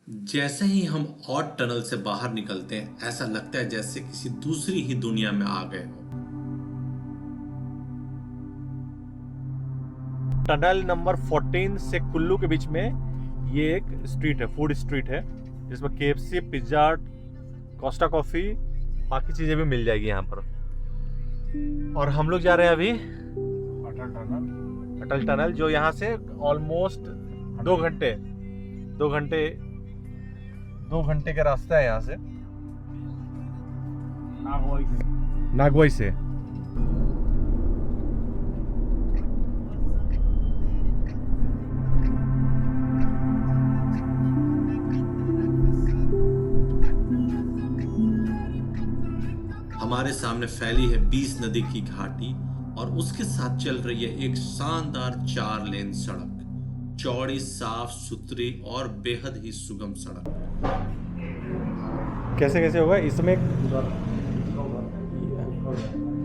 जैसे ही हम और टनल से बाहर निकलते हैं, ऐसा लगता है जैसे किसी दूसरी ही दुनिया में आ गए हो। टनल नंबर 14 से कुल्लू के बीच में ये एक स्ट्रीट है, फूड स्ट्रीट है, जिसमें केएफसी, पिज्जा, कोस्टा कॉफी, बाकी चीजें भी मिल जाएगी यहाँ पर। और हम लोग जा रहे हैं अभी अटल टनल, जो यहाँ से ऑलमोस्ट 2 घंटे 2 घंटे का रास्ता है यहाँ से, नागवाई से। हमारे सामने फैली है 20 नदी की घाटी और उसके साथ चल रही है एक शानदार 4 लेन सड़क, चौड़ी, साफ सुथरी और बेहद ही सुगम सड़क। कैसे कैसे होगा इसमें?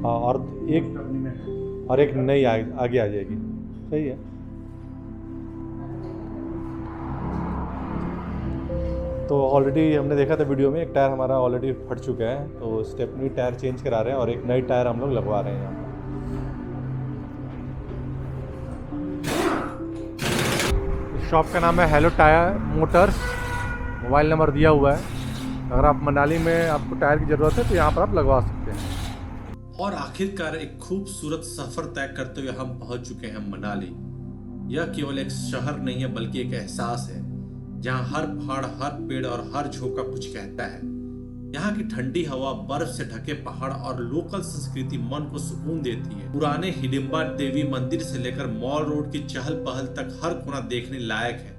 हाँ, और एक नई आगे आ जाएगी। सही है। तो ऑलरेडी हमने देखा था वीडियो में, एक टायर हमारा ऑलरेडी फट चुका है, तो स्टेपनी टायर चेंज करा रहे हैं और एक नई टायर हम लोग लगवा रहे हैं यहाँ पर। शॉप का नाम है hello tyre Motors, mobile number दिया हुआ है। अगर आप मनाली में आपको टायर की ज़रूरत है तो यहाँ पर आप लगवा सकते हैं। और आखिरकार एक खूबसूरत सफर तय करते हुए हम पहुंच चुके हैं मनाली। यह केवल एक शहर नहीं है, बल्कि एक एहसास है, जहां हर पहाड़, हर पेड़ और हर झोंका कुछ कहता है। यहाँ की ठंडी हवा, बर्फ से ढके पहाड़ और लोकल संस्कृति मन को सुकून देती है। पुराने हिडिंबा देवी मंदिर से लेकर मॉल रोड की चहल पहल तक हर कोना देखने लायक है।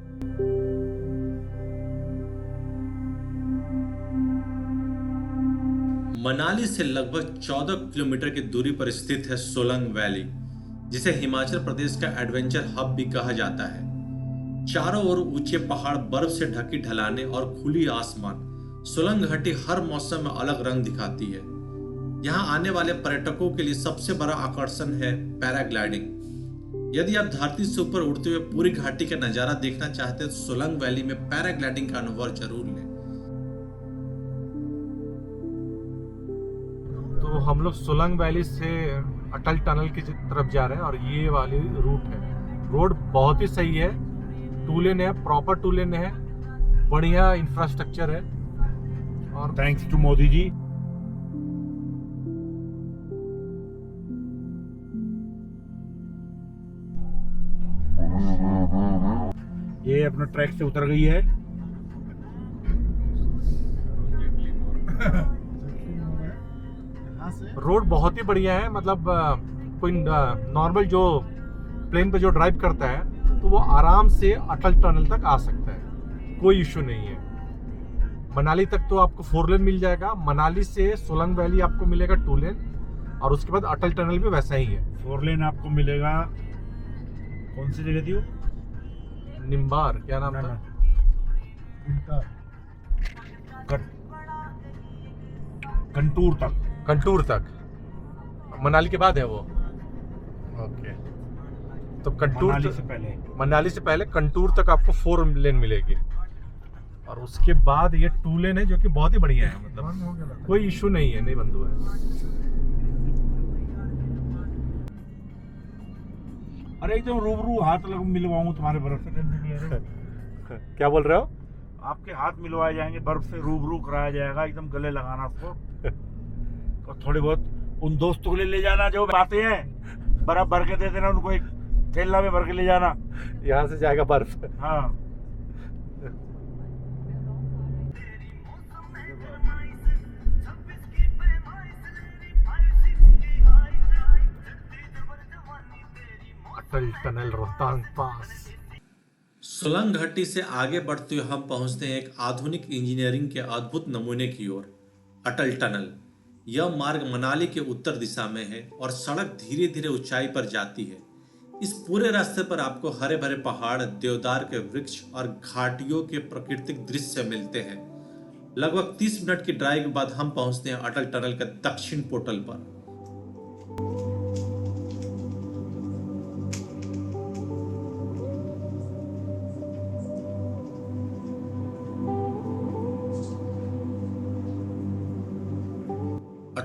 मनाली से लगभग 14 किलोमीटर की दूरी पर स्थित है सोलंग वैली, जिसे हिमाचल प्रदेश का एडवेंचर हब भी कहा जाता है। चारों ओर ऊंचे पहाड़, बर्फ से ढकी ढलानें और खुली आसमान। सोलंग घाटी हर मौसम में अलग रंग दिखाती है। यहाँ आने वाले पर्यटकों के लिए सबसे बड़ा आकर्षण है पैराग्लाइडिंग। यदि आप धरती से ऊपर उड़ते हुए पूरी घाटी का नजारा देखना चाहते हैं तो सोलंग वैली में पैराग्लाइडिंग का अनुभव जरूर लें। तो हम लोग सोलंग वैली से अटल टनल की तरफ जा रहे हैं और ये वाली रूट है। रोड बहुत ही सही है, टू लेन है, प्रॉपर टू लेन है, बढ़िया इंफ्रास्ट्रक्चर है। और थैंक्स टू मोदी जी। ये अपना ट्रैक से उतर गई है। रोड बहुत ही बढ़िया है, मतलब कोई नॉर्मल जो प्लेन पे जो ड्राइव करता है तो वो आराम से अटल टनल तक आ सकता है, कोई इशू नहीं है। मनाली तक तो आपको 4 लेन मिल जाएगा, मनाली से सोलंग वैली आपको मिलेगा 2 लेन, और उसके बाद अटल टनल भी वैसा ही है। 4 लेन आपको मिलेगा। कौन सी जगह थी वो? निम्बार, क्या नाम था? कंटूर तक मनाली के बाद है वो। ओके, तो मनाली से पहले कंटूर तक आपको 4 लेन मिलेगी, और उसके बाद ये 2 लेन है जो कि बहुत ही बढ़िया है, मतलब कोई इशू नहीं है, नहीं बंद हुआ है। अरे एकदम रूबरू हाथ मिलवाऊंगा तुम्हारे बर्फ से। क्या बोल रहे हो? आपके हाथ मिलवाए जाएंगे, बर्फ से रूबरू कराया जाएगा, एकदम गले लगाना उसको। और थोड़ी बहुत उन दोस्तों को ले जाना जो आते हैं, बर्फ भर के दे देना उनको, एक थैला में भर के ले जाना। यहाँ से जाएगा बर्फ। हाँ, अटल टनल रोहतांग पास। सोलंग घाटी से आगे बढ़ते हुए हम पहुंचते हैं एक आधुनिक इंजीनियरिंग के अद्भुत नमूने की ओर, अटल टनल। यह मार्ग मनाली के उत्तर दिशा में है और सड़क धीरे धीरे ऊंचाई पर जाती है। इस पूरे रास्ते पर आपको हरे भरे पहाड़, देवदार के वृक्ष और घाटियों के प्राकृतिक दृश्य मिलते हैं। लगभग 30 मिनट की ड्राइव के बाद हम पहुंचते हैं अटल टनल के दक्षिण पोर्टल पर।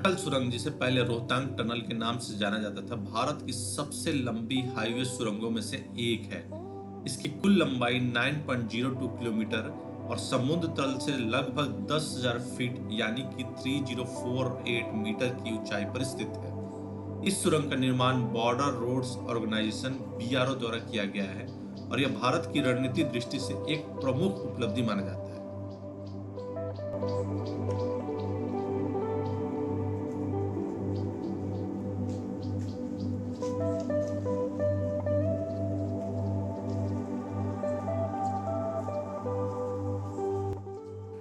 अटल सुरंग, जिसे पहले रोहतांग टनल के नाम से जाना जाता था, भारत की सबसे लंबी हाईवे सुरंगों में से एक है। इसकी कुल लंबाई 9.02 किलोमीटर और समुद्र तल से लगभग 10,000 फीट यानी कि 3048 मीटर की ऊंचाई पर स्थित है। इस सुरंग का निर्माण बॉर्डर रोड्स ऑर्गेनाइजेशन BRO द्वारा किया गया है और यह भारत की रणनीतिक दृष्टि से एक प्रमुख उपलब्धि माना जाता है।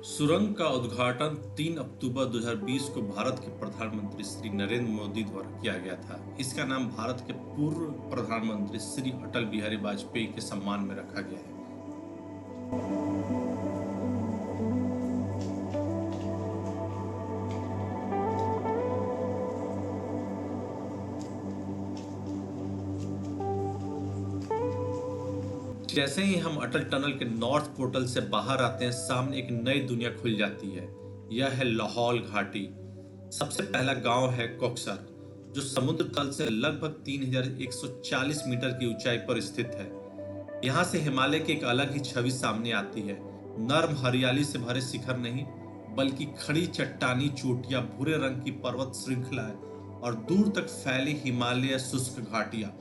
सुरंग का उद्घाटन 3 अक्टूबर 2020 को भारत के प्रधानमंत्री श्री नरेंद्र मोदी द्वारा किया गया था। इसका नाम भारत के पूर्व प्रधानमंत्री श्री अटल बिहारी वाजपेयी के सम्मान में रखा गया है। जैसे ही हम अटल टनल के नॉर्थ पोर्टल से बाहर आते हैं, सामने एक नई दुनिया खुल जाती है। यह है लाहौल घाटी। सबसे पहला गांव है कोकसर, जो समुद्र तल से लगभग 3140 मीटर की ऊंचाई पर स्थित है। यहाँ से हिमालय की एक अलग ही छवि सामने आती है। नर्म हरियाली से भरे शिखर नहीं, बल्कि खड़ी चट्टानी चोटियां, भूरे रंग की पर्वत श्रृंखलाएं और दूर तक फैली हिमालय शुष्क घाटियां।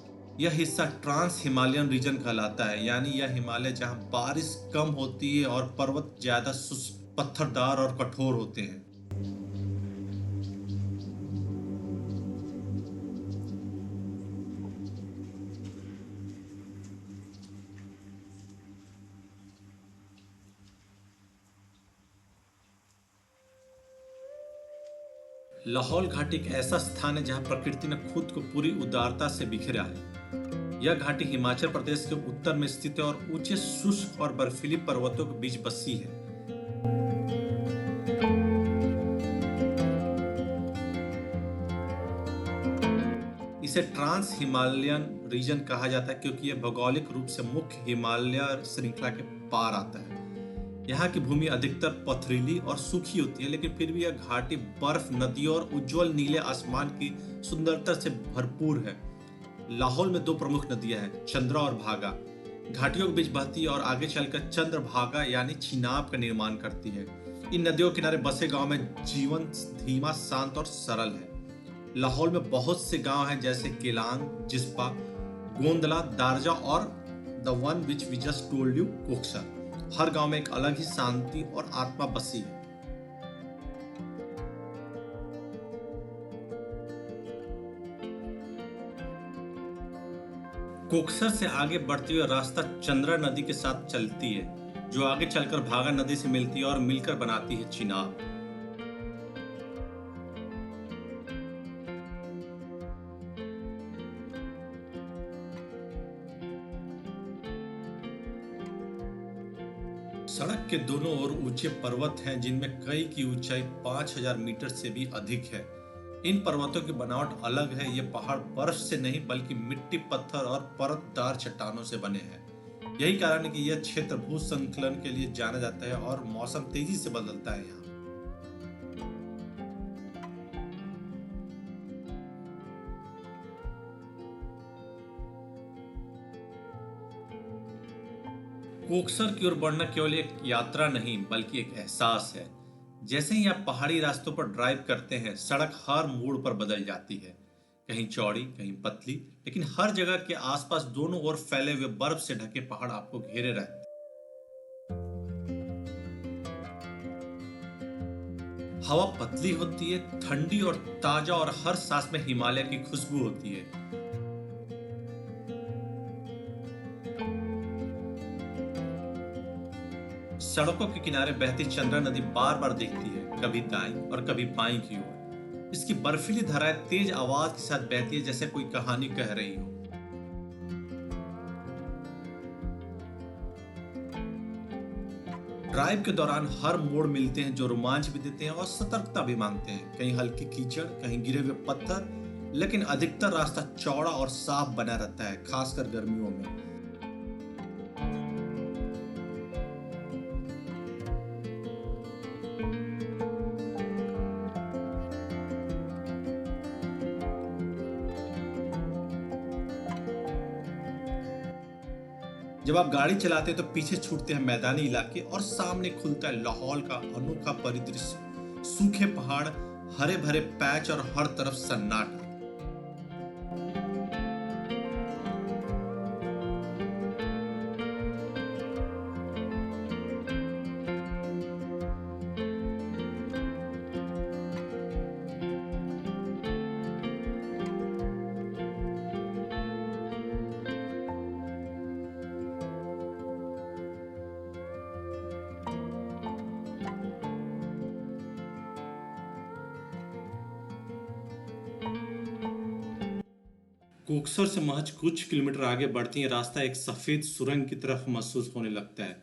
यह हिस्सा ट्रांस हिमालयन रीजन कहलाता है, यानी यह हिमालय जहां बारिश कम होती है और पर्वत ज्यादा शुष्क, पत्थरदार और कठोर होते हैं। लाहौल घाटी एक ऐसा स्थान है जहां प्रकृति ने खुद को पूरी उदारता से बिखेरा है। यह घाटी हिमाचल प्रदेश के उत्तर में स्थित है और ऊंचे शुष्क और बर्फीली पर्वतों के बीच बसी है। इसे ट्रांस हिमालयन रीजन कहा जाता है क्योंकि यह भौगोलिक रूप से मुख्य हिमालय श्रृंखला के पार आता है। यहाँ की भूमि अधिकतर पथरीली और सूखी होती है, लेकिन फिर भी यह घाटी बर्फ, नदियों और उज्जवल नीले आसमान की सुंदरता से भरपूर है। लाहौल में दो प्रमुख नदियां हैं, चंद्रा और भागा। घाटियों के बीच बहती है और आगे चलकर चंद्रभागा यानी चिनाब का निर्माण करती है। इन नदियों के किनारे बसे गांव में जीवन धीमा, शांत और सरल है। लाहौल में बहुत से गांव हैं जैसे केलांग, जिस्पा, गोंदला, दारजा और the one which we just told you, Koksar. हर गांव में एक अलग ही शांति और आत्मा बसी है। कोकसर से आगे बढ़ते हुए रास्ता चंद्रा नदी के साथ चलती है, जो आगे चलकर भागा नदी से मिलती है और मिलकर बनाती है चिनाब। सड़क के दोनों ओर ऊंचे पर्वत हैं, जिनमें कई की ऊंचाई 5000 मीटर से भी अधिक है। इन पर्वतों की बनावट अलग है। ये पहाड़ बर्फ से नहीं बल्कि मिट्टी, पत्थर और परतदार चट्टानों से बने हैं। यही कारण है कि यह क्षेत्र भूस्खलन के लिए जाना जाता है और मौसम तेजी से बदलता है। यहाँ कोकसर की ओर बढ़ना केवल एक यात्रा नहीं बल्कि एक एहसास है। जैसे ही आप पहाड़ी रास्तों पर ड्राइव करते हैं, सड़क हर मोड़ पर बदल जाती है, कहीं चौड़ी, कहीं पतली, लेकिन हर जगह के आसपास दोनों ओर फैले हुए बर्फ से ढके पहाड़ आपको घेरे रहते हैं। हवा पतली होती है, ठंडी और ताजा, और हर सांस में हिमालय की खुशबू होती है। सड़कों के किनारे बहती चंद्रा नदी बार बार दिखती है, कभी दाईं और कभी बाईं की ओर। इसकी बर्फीली धाराएं तेज आवाज के साथ बहती है, जैसे कोई कहानी कह रही हो। ड्राइव के दौरान हर मोड़ मिलते हैं जो रोमांच भी देते हैं और सतर्कता भी मांगते हैं। कहीं हल्की कीचड़, कहीं गिरे हुए पत्थर, लेकिन अधिकतर रास्ता चौड़ा और साफ बना रहता है, खासकर गर्मियों में। जब आप गाड़ी चलाते हैं तो पीछे छूटते हैं मैदानी इलाके और सामने खुलता है लाहौल का अनोखा परिदृश्य, सूखे पहाड़, हरे भरे पैच और हर तरफ सन्नाटा। कोकसर से महज कुछ किलोमीटर आगे बढ़ती है रास्ता एक सफेद सुरंग की तरफ महसूस होने लगता है।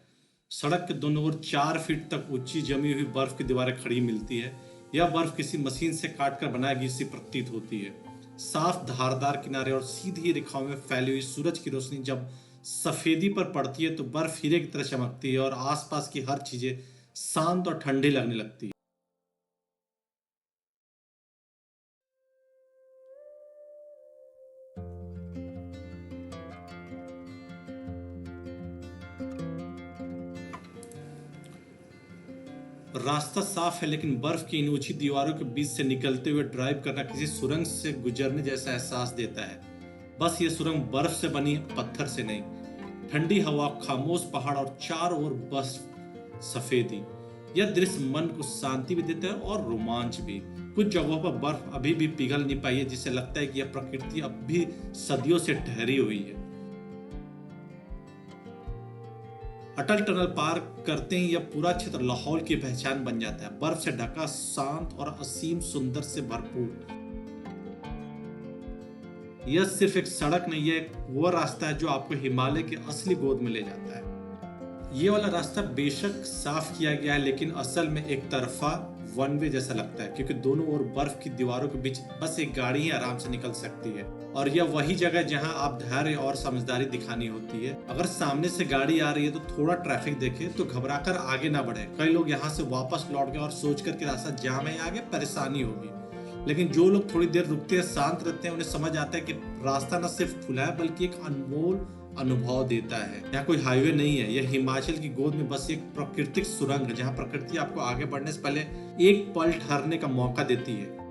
सड़क के दोनों ओर 4 फीट तक ऊंची जमी हुई बर्फ की दीवारें खड़ी मिलती है। यह बर्फ किसी मशीन से काटकर बनाई गई सी प्रतीत होती है। साफ धारदार किनारे और सीधी रेखाओं में फैली हुई सूरज की रोशनी जब सफेदी पर पड़ती है तो बर्फ हीरे की तरह चमकती है और आसपास की हर चीजें शांत और ठंडी लगने लगती है। रास्ता साफ है लेकिन बर्फ की इन ऊंची दीवारों के बीच से निकलते हुए ड्राइव करना किसी सुरंग से गुजरने जैसा एहसास देता है। बस ये सुरंग बर्फ से बनी, पत्थर से नहीं। ठंडी हवा, खामोश पहाड़ और चारों ओर बस सफेदी। यह दृश्य मन को शांति भी देता है और रोमांच भी। कुछ जगहों पर बर्फ अभी भी पिघल नहीं पाई है, जिससे लगता है कि यह प्रकृति अब भी सदियों से ठहरी हुई है। अटल टनल पार करते ही यह पूरा क्षेत्र लाहौल की पहचान बन जाता है। बर्फ से ढका, शांत और असीम सुंदर से भरपूर। यह सिर्फ एक सड़क नहीं है, वो रास्ता है जो आपको हिमालय की असली गोद में ले जाता है। ये वाला रास्ता बेशक साफ किया गया है लेकिन असल में एक तरफा वन वे जैसा लगता है, क्योंकि दोनों ओर बर्फ की दीवारों के बीच बस एक गाड़ी ही आराम से निकल सकती है। और यह वही जगह जहां आप धैर्य और समझदारी दिखानी होती है। अगर सामने से गाड़ी आ रही है तो थोड़ा ट्रैफिक देखे तो घबराकर आगे ना बढ़े। कई लोग यहाँ से वापस लौट गए और सोचकर कि रास्ता जाम है, आगे परेशानी होगी। लेकिन जो लोग थोड़ी देर रुकते हैं, शांत रहते हैं, उन्हें समझ आता है कि रास्ता न सिर्फ खुला है बल्कि एक अनमोल अनुभव देता है। यहाँ कोई हाईवे नहीं है, यह हिमाचल की गोद में बस एक प्राकृतिक सुरंग है जहाँ प्रकृति आपको आगे बढ़ने से पहले एक पल ठहरने का मौका देती है।